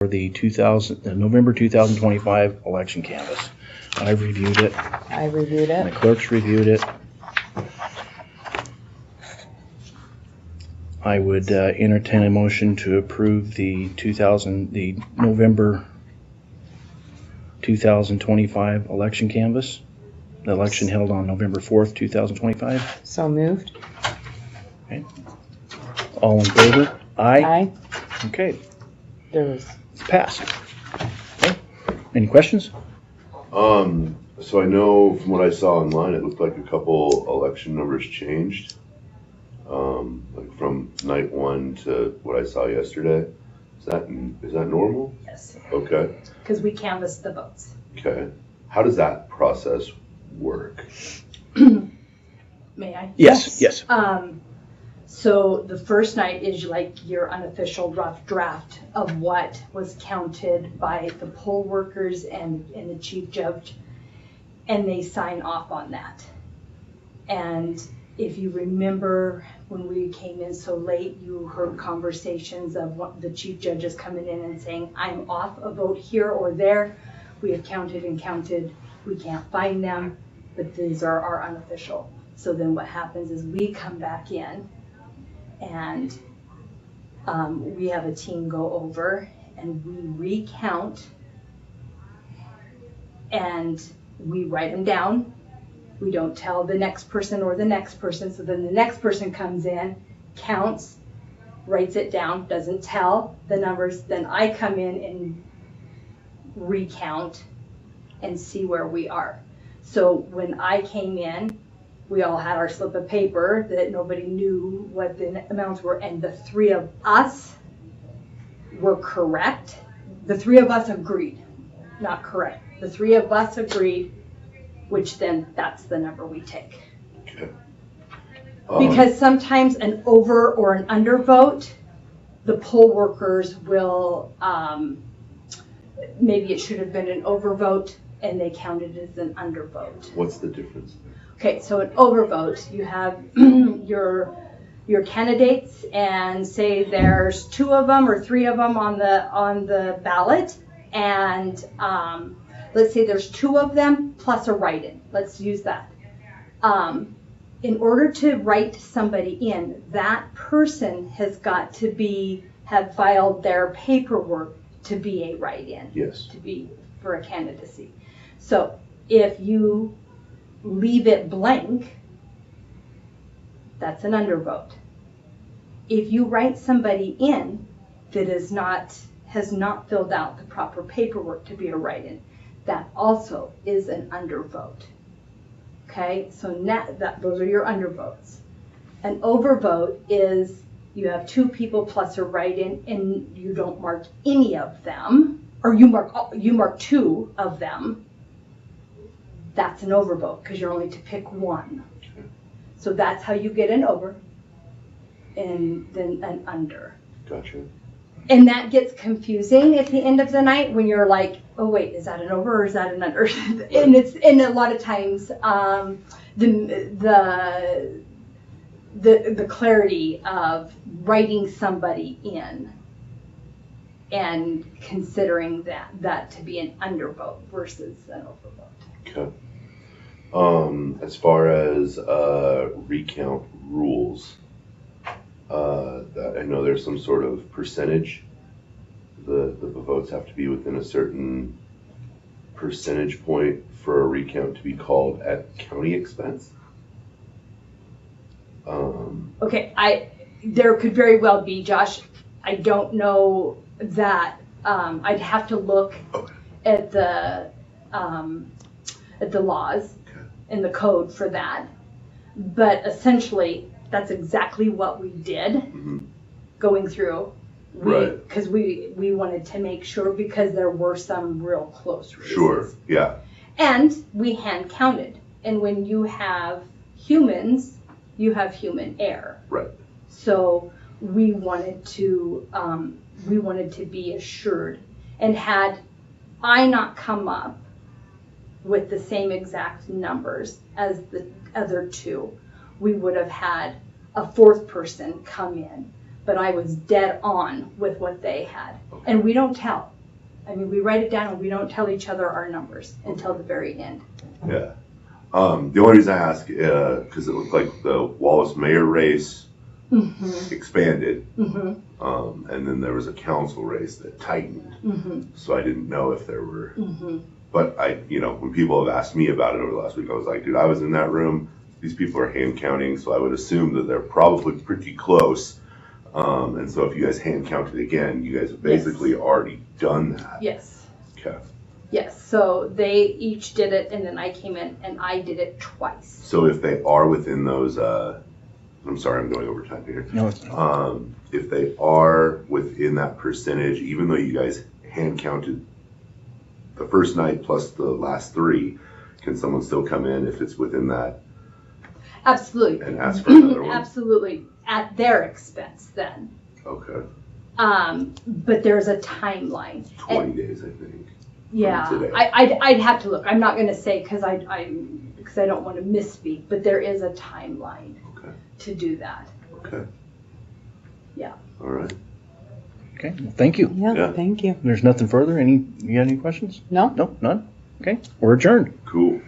for the November 2025 election canvass. I've reviewed it. I reviewed The it. clerks reviewed it. I would entertain a motion to approve the November 2025 election canvass. The election held on November 4th, 2025. So moved. Okay. All in favor? Aye. Aye. Okay, There was, it's passed. Okay. Any questions? So I know from what I saw online, it looked like a couple election numbers changed. Like from night one to what I saw yesterday. Is that normal? Yes, Okay. because we canvassed the votes. Okay. How does that process work? May I? Yes, yes. So the first night is like your unofficial rough draft of what was counted by the poll workers and the chief judge, and they sign off on that. And if you remember when we came in so late, you heard conversations of what the chief judges coming in and saying, I'm off a vote here or there. We have counted and counted. We can't find them, but these are our unofficial. So then what happens is we come back in and we have a team go over and we recount and we write them down. We don't tell the next person or the next person. So then the next person comes in, counts, writes it down, doesn't tell the numbers. Then I come in and recount and see where we are. So when I came in, we all had our slip of paper that nobody knew what the amounts were, and the three of us were correct. The three of us agreed, not correct. The three of us agreed, which then that's the number we take. Okay. Because sometimes an over or an under vote, the poll workers will, maybe it should have been an overvote and they counted it as an undervote. What's the difference? Okay, so an overvote, you have your candidates, and say there's 2 of them or 3 of them on the ballot, and let's say there's 2 of them plus a write-in. Let's use that. In order to write somebody in, that person has got to have filed their paperwork to be a write-in. Yes. To be for a candidacy. So if you leave it blank, that's an undervote. If you write somebody in that has not filled out the proper paperwork to be a write-in, that also is an undervote. Okay, so those are your undervotes. An overvote is you have 2 people plus a write-in and you don't mark any of them, or you mark 2 of them. That's an overvote because you're only to pick 1. Okay. So that's how you get an over and then an under. Gotcha. And that gets confusing at the end of the night when you're like, oh wait, is that an over or is that an under? and a lot of times the clarity of writing somebody in and considering that to be an undervote versus an overvote. Okay. As far as recount rules, I know there's some sort of percentage. The votes have to be within a certain percentage point for a recount to be called at county expense. Okay, there could very well be, Josh. I don't know that. I'd have to look at the laws and the code for that. But essentially, that's exactly what we did going through. Right. Because we wanted to make sure, because there were some real close races. Sure, yeah. And we hand counted. And when you have humans, you have human error. Right. So we wanted to be assured. And had I not come up with the same exact numbers as the other 2, we would have had a 4th person come in. but I was dead on with what they had. And we don't tell. I mean, we write it down and we don't tell each other our numbers until the very end. Yeah. The only reason I ask, because it looked like the Wallace mayor race expanded, and then there was a council race that tightened. So I didn't know if there were, but when people have asked me about it over the last week, I was like, dude, I was in that room. These people are hand counting, so I would assume that they're probably pretty close. And so if you guys hand counted again, you guys have basically already done that. Yes. Okay. Yes. So they each did it, and then I came in and I did it twice. So if they are within those, I'm sorry, I'm going over time here. No, If they are within that percentage, even though you guys hand counted the first night plus the last 3, can someone still come in if it's within that Absolutely. and ask for another one? Absolutely. At their expense then. Okay. But there's a timeline. 20 days, I think. Yeah, today. I'd have to look. I'm not going to say because I don't want to misspeak, but there is a timeline Okay. to do that. Okay. Yeah. All right. okay, well, thank you. Yeah, Yeah. thank you. There's nothing further. You got any questions? No? No, none? Okay, we're adjourned. Cool.